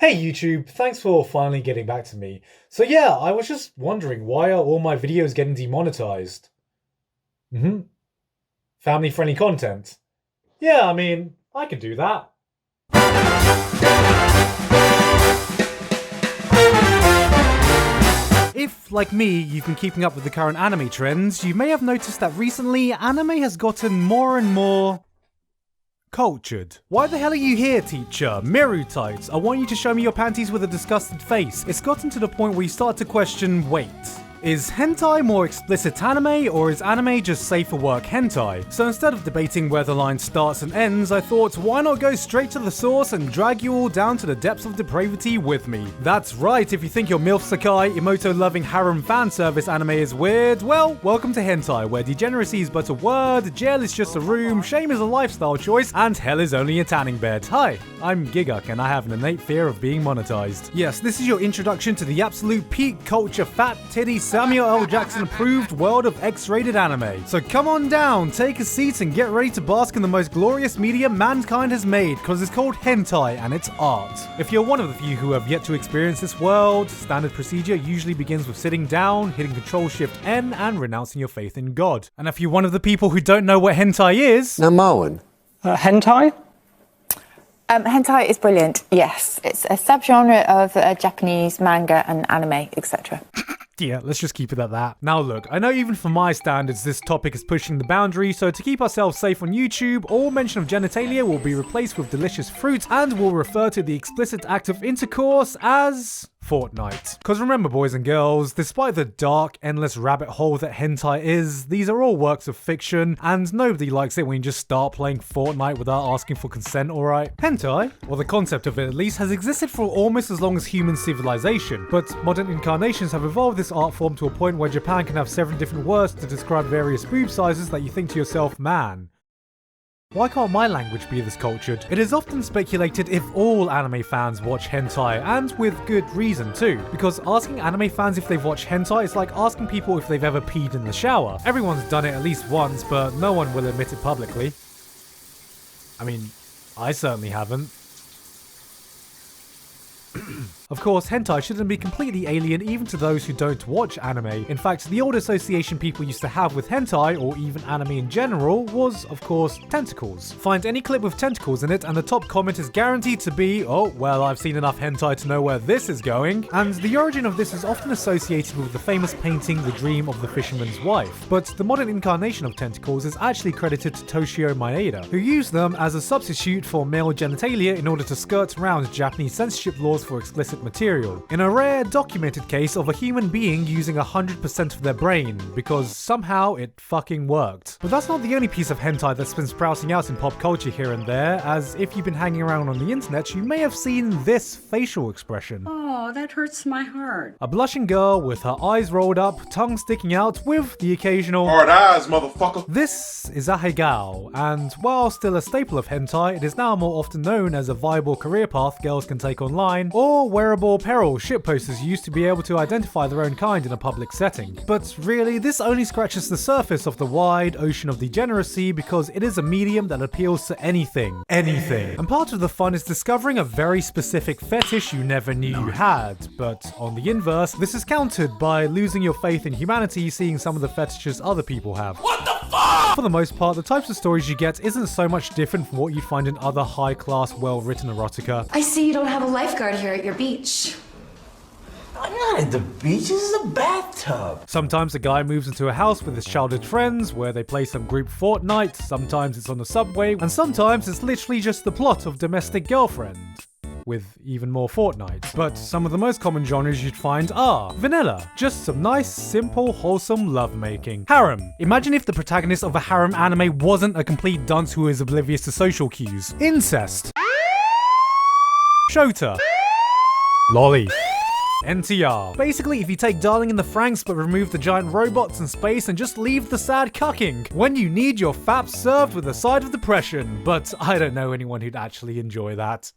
Hey YouTube, thanks for finally getting back to me. So yeah, I was just wondering, why are all my videos getting demonetized? Family friendly content. Yeah, I mean, I could do that. If, like me, you've been keeping up with the current anime trends, you may have noticed that recently anime has gotten more and more cultured. Why the hell are you here, teacher? Miru tights. I want you to show me your panties with a disgusted face. It's gotten to the point where you start to question, wait, is hentai more explicit anime, or is anime just safe for work hentai? So instead of debating where the line starts and ends, I thought, why not go straight to the source and drag you all down to the depths of depravity with me? That's right, if you think your MILF Sakai, Emoto-loving harem fan service anime is weird, well, welcome to hentai, where degeneracy is but a word, jail is just a room, shame is a lifestyle choice, and hell is only a tanning bed. Hi, I'm Gigguk, and I have an innate fear of being monetized. Yes, this is your introduction to the absolute peak culture, fat titty, Samuel L. Jackson approved world of X-rated anime. So come on down, take a seat and get ready to bask in the most glorious media mankind has made, cause it's called hentai and it's art. If you're one of the few who have yet to experience this world, standard procedure usually begins with sitting down, hitting Control-Shift-N and renouncing your faith in God. And if you're one of the people who don't know what hentai is... Now Marwan. Hentai? Hentai is brilliant, yes. It's a subgenre of Japanese manga and anime, etc. Yeah, let's just keep it at that. Now look, I know even for my standards this topic is pushing the boundary, so to keep ourselves safe on YouTube, all mention of genitalia will be replaced with delicious fruit and will refer to the explicit act of intercourse as... Fortnite. Because remember, boys and girls, despite the dark, endless rabbit hole that hentai is, these are all works of fiction, and nobody likes it when you just start playing Fortnite without asking for consent, alright? Hentai, or the concept of it at least, has existed for almost as long as human civilization, but modern incarnations have evolved this art form to a point where Japan can have 7 different words to describe various boob sizes that you think to yourself, man, why can't my language be this cultured? It is often speculated if all anime fans watch hentai, and with good reason too, because asking anime fans if they've watched hentai is like asking people if they've ever peed in the shower. Everyone's done it at least once, but no one will admit it publicly. I mean, I certainly haven't. Of course, hentai shouldn't be completely alien even to those who don't watch anime. In fact, the old association people used to have with hentai, or even anime in general, was, of course, tentacles. Find any clip with tentacles in it and the top comment is guaranteed to be, oh, well, I've seen enough hentai to know where this is going. And the origin of this is often associated with the famous painting The Dream of the Fisherman's Wife. But the modern incarnation of tentacles is actually credited to Toshio Maeda, who used them as a substitute for male genitalia in order to skirt around Japanese censorship laws for explicit material, in a rare documented case of a human being using 100% of their brain, because somehow it fucking worked. But that's not the only piece of hentai that's been sprouting out in pop culture here and there, as if you've been hanging around on the internet, you may have seen this facial expression. Oh, that hurts my heart. A blushing girl with her eyes rolled up, tongue sticking out, with the occasional Hard eyes, motherfucker. This is ahegao, and while still a staple of hentai, it is now more often known as a viable career path girls can take online, or wearable apparel shitposters used to be able to identify their own kind in a public setting. But really, this only scratches the surface of the wide ocean of degeneracy, because it is a medium that appeals to anything. Anything. And part of the fun is discovering a very specific fetish you never knew you had. But on the inverse, this is countered by losing your faith in humanity seeing some of the fetishes other people have. What the fuck? For the most part, the types of stories you get isn't so much different from what you find in other high-class, well-written erotica. I see you don't have a lifeguard here at your beach. I'm not at the beach, this is a bathtub. Sometimes a guy moves into a house with his childhood friends where they play some group Fortnite, sometimes it's on the subway, and sometimes it's literally just the plot of Domestic Girlfriend, with even more Fortnite. But some of the most common genres you'd find are vanilla, just some nice, simple, wholesome lovemaking. Harem. Imagine if the protagonist of a harem anime wasn't a complete dunce who is oblivious to social cues. Incest. Shota. Lolly. NTR. Basically, if you take Darling in the Franxx but remove the giant robots in space and just leave the sad cucking, when you need your faps served with a side of depression. But I don't know anyone who'd actually enjoy that.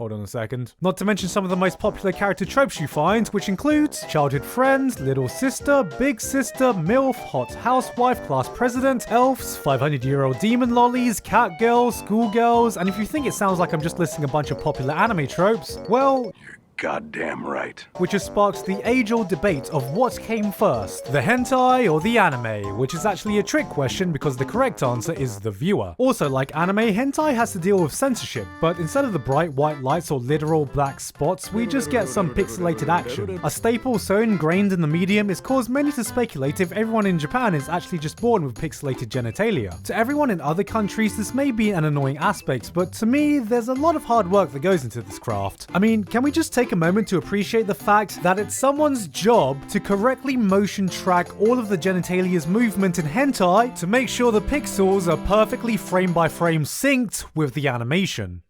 Hold on a second. Not to mention some of the most popular character tropes you find, which includes childhood friends, little sister, big sister, MILF, hot housewife, class president, elves, 500-year-old demon lollies, cat girls, schoolgirls, and if you think it sounds like I'm just listing a bunch of popular anime tropes, well, goddamn right. which has sparked the age-old debate of what came first, the hentai or the anime, which is actually a trick question because the correct answer is the viewer. Also, like anime, hentai has to deal with censorship, but instead of the bright white lights or literal black spots, we just get some pixelated action. A staple so ingrained in the medium is caused many to speculate if everyone in Japan is actually just born with pixelated genitalia. To everyone in other countries, this may be an annoying aspect, but to me, there's a lot of hard work that goes into this craft. I mean, can we just take a moment to appreciate the fact that it's someone's job to correctly motion track all of the genitalia's movement in hentai to make sure the pixels are perfectly frame by frame synced with the animation.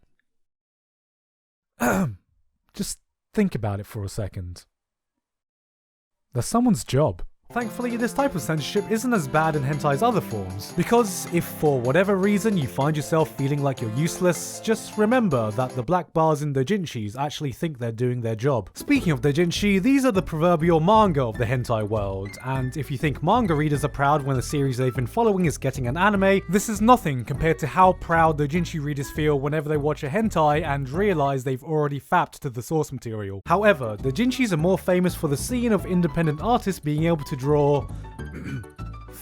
Just think about it for a second. That's someone's job. Thankfully, this type of censorship isn't as bad in hentai's other forms, because if for whatever reason you find yourself feeling like you're useless, just remember that the black bars in doujinshis actually think they're doing their job. Speaking of doujinshi, these are the proverbial manga of the hentai world, and if you think manga readers are proud when the series they've been following is getting an anime, this is nothing compared to how proud doujinshi readers feel whenever they watch a hentai and realize they've already fapped to the source material. However, doujinshis are more famous for the scene of independent artists being able to draw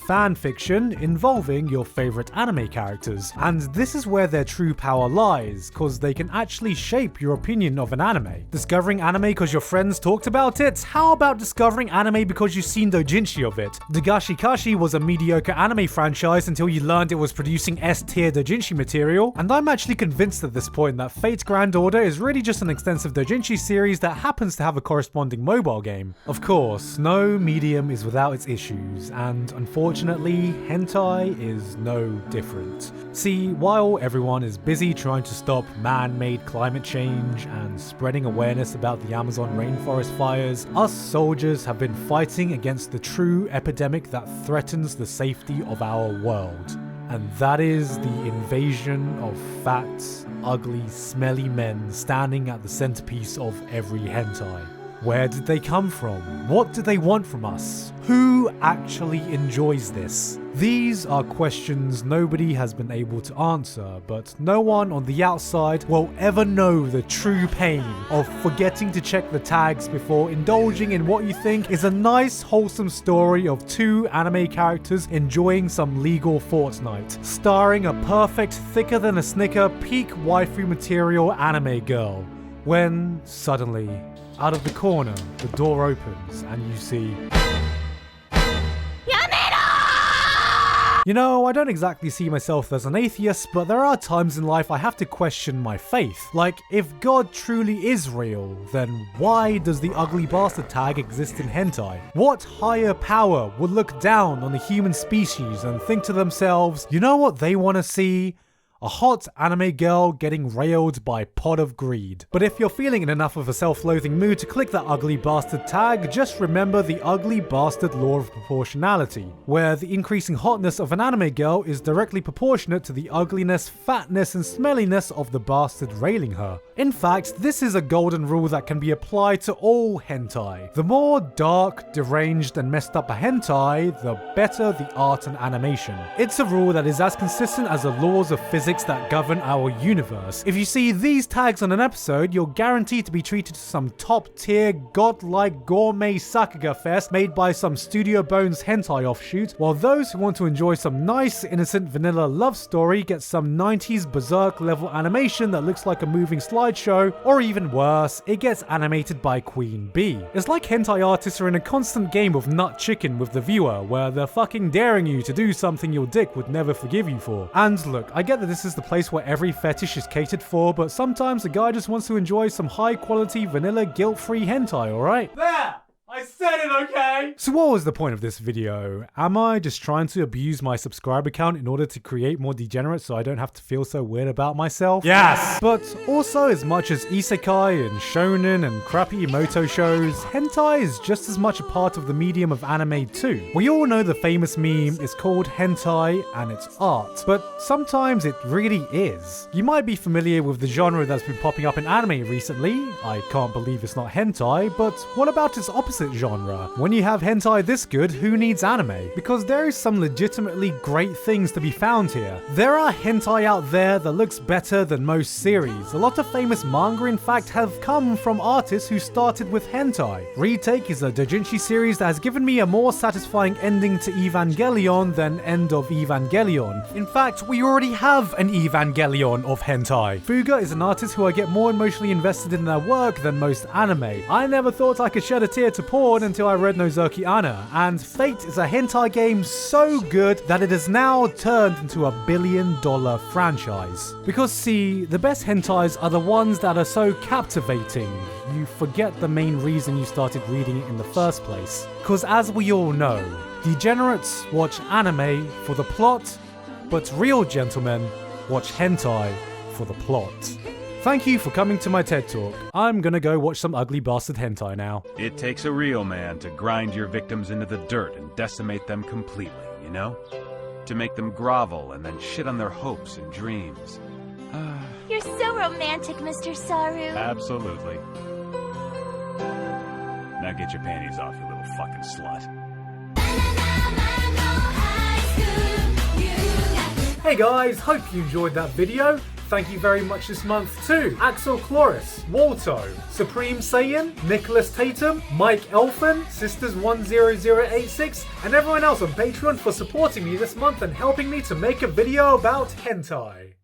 fan fiction involving your favorite anime characters. And this is where their true power lies, cause they can actually shape your opinion of an anime. Discovering anime cause your friends talked about it? How about discovering anime because you've seen doujinshi of it? Dagashi Kashi was a mediocre anime franchise until you learned it was producing S-tier doujinshi material, and I'm actually convinced at this point that Fate's Grand Order is really just an extensive doujinshi series that happens to have a corresponding mobile game. Of course, no medium is without its issues, and unfortunately, hentai is no different. See, while everyone is busy trying to stop man-made climate change and spreading awareness about the Amazon rainforest fires, us soldiers have been fighting against the true epidemic that threatens the safety of our world. And that is the invasion of fat, ugly, smelly men standing at the centerpiece of every hentai. Where did they come from? What do they want from us? Who actually enjoys this? These are questions nobody has been able to answer, but no one on the outside will ever know the true pain of forgetting to check the tags before indulging in what you think is a nice, wholesome story of two anime characters enjoying some legal Fortnite, starring a perfect, thicker than a Snicker, peak waifu material anime girl. When, suddenly, out of the corner, the door opens and you see... You know, I don't exactly see myself as an atheist, but there are times in life I have to question my faith. Like, if God truly is real, then why does the ugly bastard tag exist in hentai? What higher power would look down on the human species and think to themselves, you know what they want to see? A hot anime girl getting railed by Pot of Greed. But if you're feeling in enough of a self-loathing mood to click that ugly bastard tag, just remember the ugly bastard law of proportionality, where the increasing hotness of an anime girl is directly proportionate to the ugliness, fatness, and smelliness of the bastard railing her. In fact, this is a golden rule that can be applied to all hentai. The more dark, deranged, and messed up a hentai, the better the art and animation. It's a rule that is as consistent as the laws of physics that govern our universe. If you see these tags on an episode, you're guaranteed to be treated to some top-tier, godlike gourmet Sakuga fest made by some Studio Bones hentai offshoot, while those who want to enjoy some nice, innocent, vanilla love story get some 90s berserk-level animation that looks like a moving slideshow, or even worse, it gets animated by Queen Bee. It's like hentai artists are in a constant game of nut chicken with the viewer, where they're fucking daring you to do something your dick would never forgive you for. And look, I get that this is the place where every fetish is catered for, but sometimes a guy just wants to enjoy some high quality vanilla guilt-free hentai, alright? There! I I said it, okay? So what was the point of this video? Am I just trying to abuse my subscriber count in order to create more degenerates so I don't have to feel so weird about myself? Yes! But also, as much as isekai and shonen and crappy emoto shows, hentai is just as much a part of the medium of anime too. We all know the famous meme is called hentai and it's art, but sometimes it really is. You might be familiar with the genre that's been popping up in anime recently. I can't believe it's not hentai, but what about its opposite genre? When you have hentai this good, who needs anime? Because there is some legitimately great things to be found here. There are hentai out there that looks better than most series. A lot of famous manga in fact have come from artists who started with hentai. Retake is a doujinshi series that has given me a more satisfying ending to Evangelion than End of Evangelion. In fact, we already have an Evangelion of hentai. Fuga is an artist who I get more emotionally invested in their work than most anime. I never thought I could shed a tear to porn until I read Nozaki Anna, and Fate is a hentai game so good that it has now turned into a $1 billion franchise. Because see, the best hentais are the ones that are so captivating, you forget the main reason you started reading it in the first place. Because as we all know, degenerates watch anime for the plot, but real gentlemen watch hentai for the plot. Thank you for coming to my TED Talk. I'm gonna go watch some ugly bastard hentai now. It takes a real man to grind your victims into the dirt and decimate them completely, you know? To make them grovel and then shit on their hopes and dreams. You're so romantic, Mr. Saru. Absolutely. Now get your panties off, you little fucking slut. Hey guys, hope you enjoyed that video. Thank you very much this month to Axel Chloris, Walto, Supreme Saiyan, Nicholas Tatum, Mike Elfin, Sisters10086, and everyone else on Patreon for supporting me this month and helping me to make a video about hentai.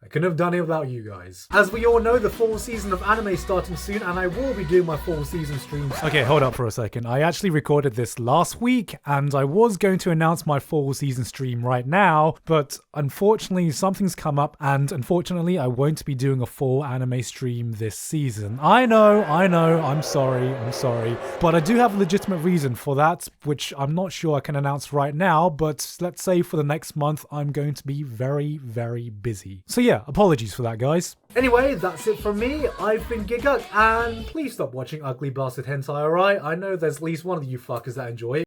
I couldn't have done it without you guys. As we all know, the fall season of anime is starting soon, and I will be doing my fall season streams. Okay, hold up for a second. I actually recorded this last week, and I was going to announce my fall season stream right now, but unfortunately something's come up, and unfortunately I won't be doing a full anime stream this season. I know, I'm sorry. But I do have a legitimate reason for that, which I'm not sure I can announce right now, but let's say for the next month I'm going to be very, very busy. So yeah, apologies for that, guys. Anyway, that's it from me. I've been Gigguk, and please stop watching ugly bastard hentai, alright? I know there's at least one of you fuckers that enjoy it.